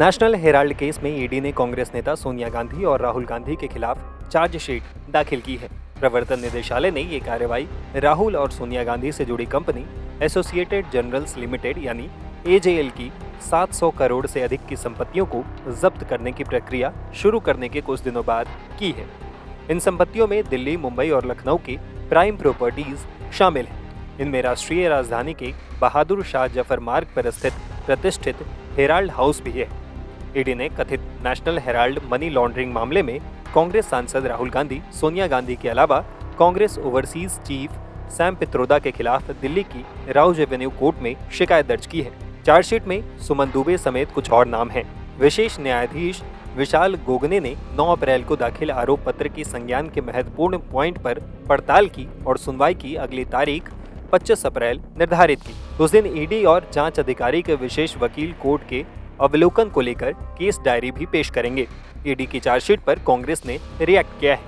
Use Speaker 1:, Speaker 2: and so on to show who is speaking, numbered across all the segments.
Speaker 1: National Herald case में ED ने कांग्रेस नेता सोनिया गांधी और राहुल गांधी के खिलाफ चार्जशीट दाखिल की है। प्रवर्तन निदेशालय ने ये कार्रवाई राहुल और सोनिया गांधी से जुड़ी कंपनी एसोसिएटेड जनरल्स लिमिटेड यानी एजेएल की 700 करोड़ से अधिक की संपत्तियों को जब्त करने की प्रक्रिया शुरू करने के कुछ दिनों बाद की है। इन संपत्तियों में दिल्ली, मुंबई और लखनऊ की प्राइम प्रॉपर्टीज शामिल हैं। इनमें राष्ट्रीय राजधानी के बहादुर शाह जफर मार्ग पर स्थित प्रतिष्ठित हेराल्ड हाउस भी है। ईडी ने कथित नेशनल हेराल्ड मनी लॉन्ड्रिंग मामले में कांग्रेस सांसद राहुल गांधी, सोनिया गांधी के अलावा Congress overseas chief Sam Pitroda के खिलाफ दिल्ली की राउज एवेन्यू कोर्ट में शिकायत दर्ज की है। चार्जशीट में सुमन दुबे समेत कुछ और नाम हैं। विशेष न्यायाधीश विशाल गोगने ने 9 अप्रैल को दाखिल आरोप पत्र की संज्ञान के महत्वपूर्ण पॉइंट पर पड़ताल की और सुनवाई की अगली तारीख 25 अप्रैल निर्धारित की। उस दिन ईडी और जांच अधिकारी के विशेष वकील कोर्ट के अवलोकन को लेकर केस डायरी भी पेश करेंगे। ईडी की चार्जशीट पर कांग्रेस ने रिएक्ट किया है।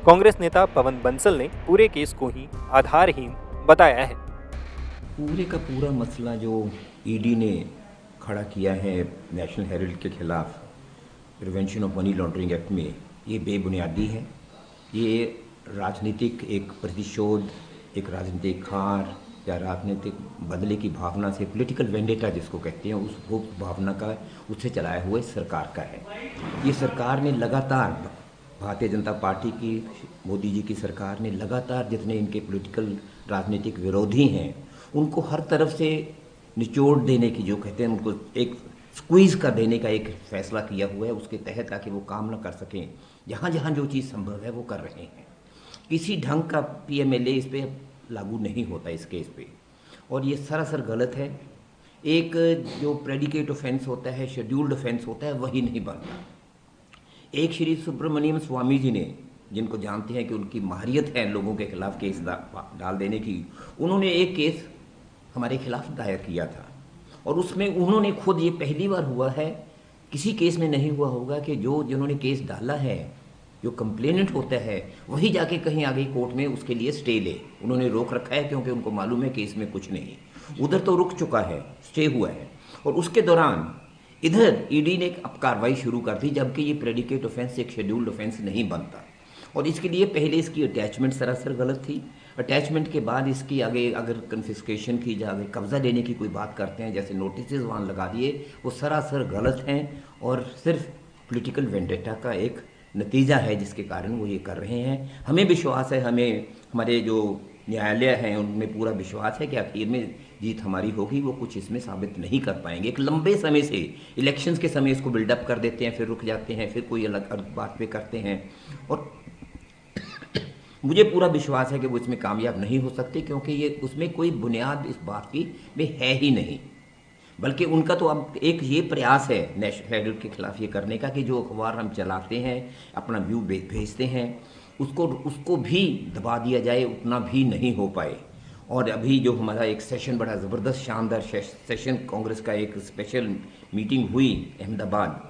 Speaker 1: कांग्रेस नेता पवन बंसल ने पूरे केस को ही आधारहीन बताया है।
Speaker 2: पूरे का पूरा मसला जो ईडी ने खड़ा किया है नेशनल हेराल्ड के खिलाफ prevention of money laundering act में, ये बेबुनियादी है। ये राजनीतिक एक प्रतिशोध, एक राजनीतिक हार या राजनीतिक बदले की भावना से, पॉलिटिकल वेंडेटा जिसको कहते हैं, उस वो भावना का उससे चलाया हुआ सरकार का है। ये सरकार ने लगातार, भारतीय जनता पार्टी की, मोदी जी की सरकार ने लगातार जितने इनके पॉलिटिकल राजनीतिक विरोधी हैं उनको हर तरफ से निचोड़ देने की, जो कहते हैं उनको एक स्क्वीज कर देने का एक फैसला किया हुआ है, उसके तहत ताकि वो काम न कर सकें। जहाँ जहाँ जो चीज़ संभव है वो कर रहे हैं। किसी ढंग का पीएमएलए इस पर लागू नहीं होता इस केस पे, और ये सरासर गलत है। एक जो प्रेडिकेट ऑफेंस होता है, शेड्यूल्ड ऑफेंस होता है, वही नहीं बनता। एक श्री सुब्रमण्यम स्वामी जी ने, जिनको जानते हैं कि उनकी माहिरियत है लोगों के खिलाफ केस डाल देने की, उन्होंने एक केस हमारे खिलाफ दायर किया था और उसमें उन्होंने खुद, ये पहली बार हुआ है, किसी केस में नहीं हुआ होगा कि जिन्होंने केस डाला है, जो कंप्लेनेंट होता है, वही जाके कहीं आगे कोर्ट में उसके लिए स्टे ले। उन्होंने रोक रखा है क्योंकि उनको मालूम है कि इसमें कुछ नहीं। उधर तो रुक चुका है, स्टे हुआ है, और उसके दौरान इधर ईडी ने अब कार्रवाई शुरू कर दी, जबकि ये प्रेडिकेट ऑफेंस एक शेड्यूल्ड ऑफेंस नहीं बनता। और इसके लिए पहले इसकी अटैचमेंट सरासर गलत थी। अटैचमेंट के बाद इसकी आगे अगर कन्फिस्केशन की, या कब्जा लेने की कोई बात करते हैं, जैसे नोटिस वहाँ लगा दिए, वो सरासर गलत हैं और सिर्फ पॉलिटिकल वेंडेटा का एक नतीजा है जिसके कारण वो ये कर रहे हैं। हमें विश्वास है, हमारे जो न्यायालय हैं उनमें पूरा विश्वास है कि आखिर में जीत हमारी होगी। वो कुछ इसमें साबित नहीं कर पाएंगे। एक लंबे समय से, इलेक्शंस के समय इसको बिल्डअप कर देते हैं, फिर रुक जाते हैं, फिर कोई अलग बात पे करते हैं, और मुझे पूरा विश्वास है कि वो इसमें कामयाब नहीं हो सकते, क्योंकि ये उसमें कोई बुनियाद इस बात की में है ही नहीं। बल्कि उनका तो अब एक ये प्रयास है नेशनल हेराल्ड के खिलाफ ये करने का कि जो अखबार हम चलाते हैं, अपना व्यू भेजते हैं, उसको भी दबा दिया जाए, उतना भी नहीं हो पाए। और अभी जो हमारा एक सेशन, बड़ा ज़बरदस्त शानदार सेशन कांग्रेस का एक स्पेशल मीटिंग हुई अहमदाबाद,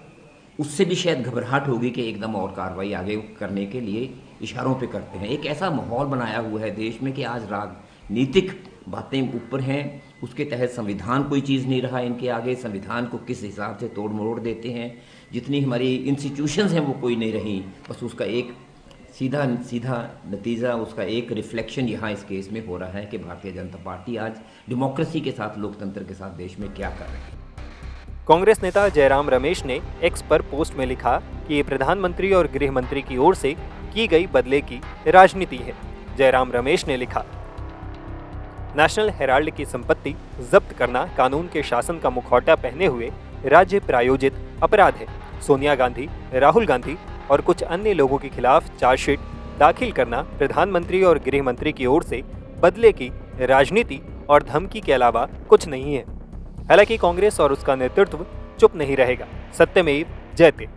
Speaker 2: उससे भी शायद घबराहट होगी कि एकदम और कार्रवाई आगे करने के लिए इशारों पे करते हैं। एक ऐसा माहौल बनाया हुआ है देश में कि आज राजनीतिक बातें ऊपर हैं, उसके तहत संविधान कोई चीज़ नहीं रहा इनके आगे। संविधान को किस हिसाब से तोड़ मरोड़ देते हैं, जितनी हमारी इंस्टीट्यूशंस हैं वो कोई नहीं रही। बस उसका एक सीधा नतीजा, उसका एक रिफ्लेक्शन यहाँ इस केस में हो रहा है कि भारतीय जनता पार्टी आज डेमोक्रेसी के साथ, लोकतंत्र के साथ देश में क्या कर रही है।
Speaker 1: कांग्रेस नेता जयराम रमेश ने एक्स पर पोस्ट में लिखा कि ये प्रधानमंत्री और गृह मंत्री की ओर से की गई बदले की राजनीति है। जयराम रमेश ने लिखा, नेशनल हेराल्ड की संपत्ति जब्त करना कानून के शासन का मुखौटा पहने हुए राज्य प्रायोजित अपराध है। सोनिया गांधी, राहुल गांधी और कुछ अन्य लोगों के खिलाफ चार्जशीट दाखिल करना प्रधानमंत्री और गृह मंत्री की ओर से बदले की राजनीति और धमकी के अलावा कुछ नहीं है। हालांकि कांग्रेस और उसका नेतृत्व चुप नहीं रहेगा। सत्यमेव जयते।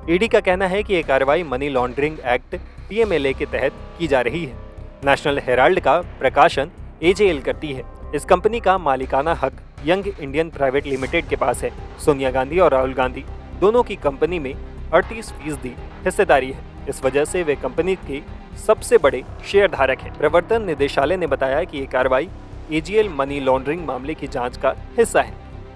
Speaker 1: ईडी का कहना है कि यह कार्रवाई मनी लॉन्ड्रिंग एक्ट पीएमएलए के तहत की जा रही है। नेशनल हेराल्ड का प्रकाशन एजेएल करती है। इस कंपनी का मालिकाना हक यंग इंडियन प्राइवेट लिमिटेड के पास है। सोनिया गांधी और राहुल गांधी दोनों की कंपनी में 38% हिस्सेदारी है। इस वजह से वे कंपनी के सबसे बड़े शेयर धारक हैं। प्रवर्तन निदेशालय ने बताया कि ये कार्रवाई एजेएल मनी लॉन्ड्रिंग मामले की जांच का हिस्सा है।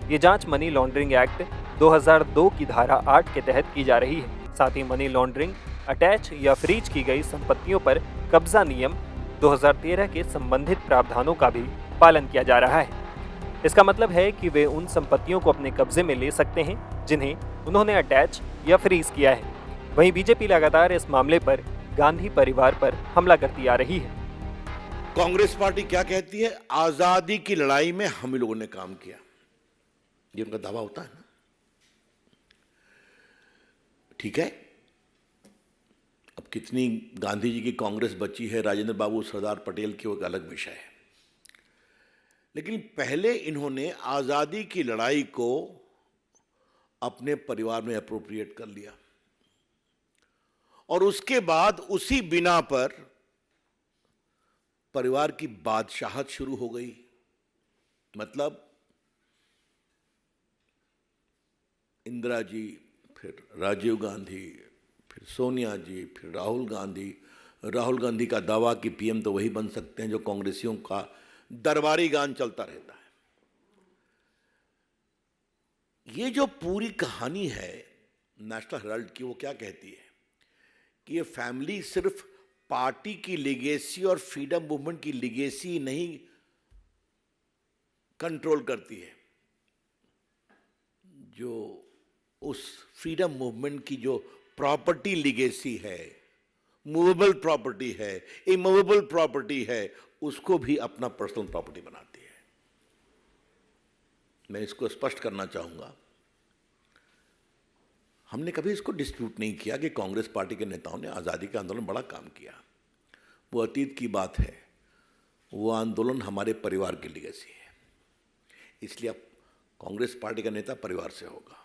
Speaker 1: ये जांच मनी लॉन्ड्रिंग एक्ट 2002 की धारा 8 के तहत की जा रही है। साथ ही मनी लॉन्ड्रिंग, अटैच या फ्रीज की गई संपत्तियों पर कब्जा नियम 2013 के संबंधित प्रावधानों का भी पालन किया जा रहा है। इसका मतलब है कि वे उन संपत्तियों को अपने कब्जे में ले सकते हैं जिन्हें उन्होंने अटैच या फ्रीज किया है। वहीं बीजेपी लगातार इस मामले पर गांधी परिवार पर हमला करती आ रही है।
Speaker 3: कांग्रेस पार्टी क्या कहती है? आजादी की लड़ाई में हम ही लोगों ने काम किया, ये उनका दावा होता है ना। ठीक है, अब कितनी गांधी जी की कांग्रेस बची है, राजेंद्र बाबू, सरदार पटेल की, वो एक अलग विषय है। लेकिन पहले इन्होंने आजादी की लड़ाई को अपने परिवार में अप्रोप्रिएट कर लिया और उसके बाद उसी बिना पर परिवार की बादशाहत शुरू हो गई। मतलब इंदिरा जी, फिर राजीव गांधी, फिर सोनिया जी, फिर राहुल गांधी। राहुल गांधी का दावा कि पीएम तो वही बन सकते हैं जो कांग्रेसियों का दरबारी गान चलता रहता है। ये जो पूरी कहानी है नेशनल हेराल्ड की, वो क्या कहती है कि ये फैमिली सिर्फ पार्टी की लिगेसी और फ्रीडम मूवमेंट की लिगेसी नहीं कंट्रोल करती है, जो उस फ्रीडम मूवमेंट की जो प्रॉपर्टी लिगेसी है, मूवेबल प्रॉपर्टी है, इमूवेबल प्रॉपर्टी है, उसको भी अपना पर्सनल प्रॉपर्टी बनाती है। मैं इसको स्पष्ट करना चाहूंगा, हमने कभी इसको डिस्प्यूट नहीं किया कि कांग्रेस पार्टी के नेताओं ने आज़ादी के आंदोलन में बड़ा काम किया, वो अतीत की बात है। वो आंदोलन हमारे परिवार की लिगेसी है, इसलिए अब कांग्रेस पार्टी का नेता परिवार से होगा।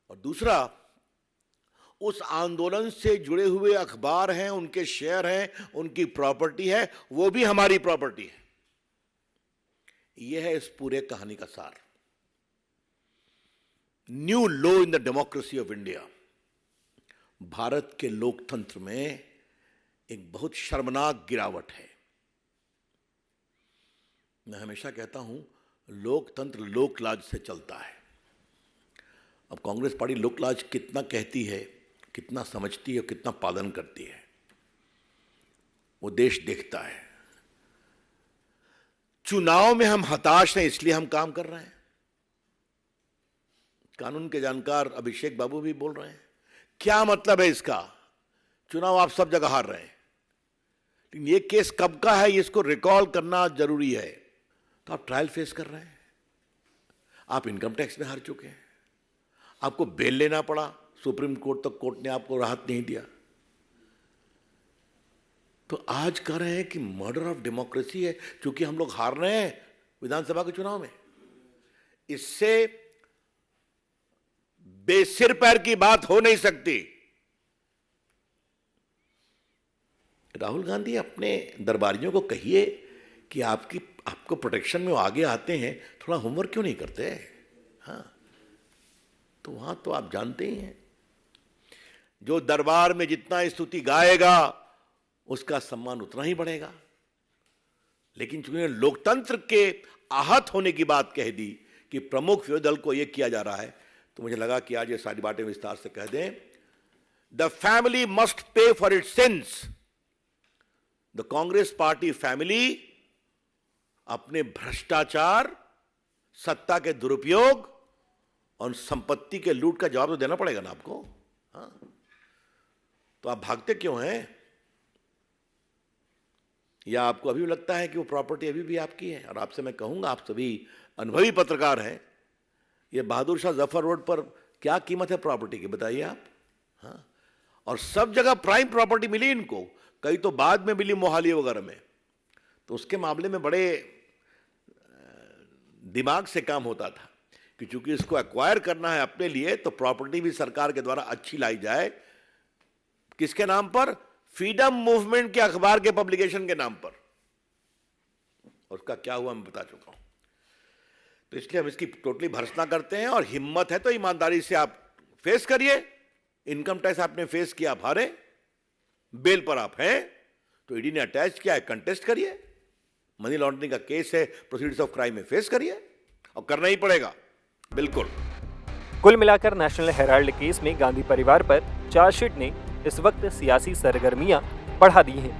Speaker 3: और दूसरा, उस आंदोलन से जुड़े हुए अखबार हैं, उनके शेयर हैं, उनकी प्रॉपर्टी है, वो भी हमारी प्रॉपर्टी है। यह है इस पूरे कहानी का सार। New low in the democracy of India. Bharat के लोकतंत्र में एक बहुत शर्मनाक गिरावट है। मैं हमेशा कहता हूं, लोकतंत्र लोकलाज से चलता है। अब कांग्रेस पार्टी लोकलाज कितना कहती है, कितना समझती है, कितना पालन करती है, वो देश देखता है। चुनाव में हम हताश हैं, इसलिए हम काम कर रहे हैं। कानून के जानकार अभिषेक बाबू भी बोल रहे हैं, क्या मतलब है इसका? चुनाव आप सब जगह हार रहे हैं, लेकिन ये केस कब का है, इसको रिकॉल करना जरूरी है। तो आप ट्रायल फेस कर रहे हैं, आप इनकम टैक्स में हार चुके हैं, आपको बेल लेना पड़ा, सुप्रीम कोर्ट तक कोर्ट ने आपको राहत नहीं दिया। तो आज कह रहे हैं कि मर्डर ऑफ डेमोक्रेसी है क्योंकि हम लोग हार रहे हैं विधानसभा के चुनाव में। इससे बेसिर पैर की बात हो नहीं सकती। राहुल गांधी अपने दरबारियों को कहिए कि आपको प्रोटेक्शन में वो आगे आते हैं, थोड़ा होमवर्क क्यों नहीं करते? हाँ, तो वहां तो आप जानते ही हैं, जो दरबार में जितना स्तुति गाएगा उसका सम्मान उतना ही बढ़ेगा। लेकिन चूंकि लोकतंत्र के आहत होने की बात कह दी कि प्रमुख विरोधी दल को यह किया जा रहा है, तो मुझे लगा कि आज ये सारी बातें विस्तार से कह दें। The family must pay for its since. The Congress party family अपने भ्रष्टाचार, सत्ता के दुरुपयोग और संपत्ति के लूट का जवाब तो देना पड़ेगा ना आपको। हाँ, तो आप भागते क्यों हैं? या आपको अभी भी लगता है कि वो प्रॉपर्टी अभी भी आपकी है? और आपसे मैं कहूंगा, आप सभी अनुभवी पत्रकार हैं, ये बहादुर शाह जफर रोड पर क्या कीमत है प्रॉपर्टी की, बताइए आप। हाँ, और सब जगह प्राइम प्रॉपर्टी मिली इनको, कई तो बाद में मिली मोहाली वगैरह में। तो उसके मामले में बड़े दिमाग से काम होता था कि चूंकि इसको एक्वायर करना है अपने लिए, तो प्रॉपर्टी भी सरकार के द्वारा अच्छी लाई जाए। किसके नाम पर? फ्रीडम मूवमेंट के अखबार के पब्लिकेशन के नाम पर। और उसका क्या हुआ मैं बता चुका हूं। तो इसलिए हम इसकी टोटली भर्त्सना करते हैं, और हिम्मत है तो ईमानदारी से आप फेस करिए। इनकम टैक्स आपने फेस किया, आप हारे, बेल पर आप हैं, तो ईडी ने अटैच किया है, कंटेस्ट करिए। मनी लॉन्ड्रिंग का केस है, प्रोसीडिंग्स ऑफ क्राइम में फेस करिए, और करना ही पड़ेगा, बिल्कुल।
Speaker 1: कुल मिलाकर नेशनल हेराल्ड केस में गांधी परिवार पर चार्जशीट ने इस वक्त सियासी सरगर्मियां बढ़ा दी हैं।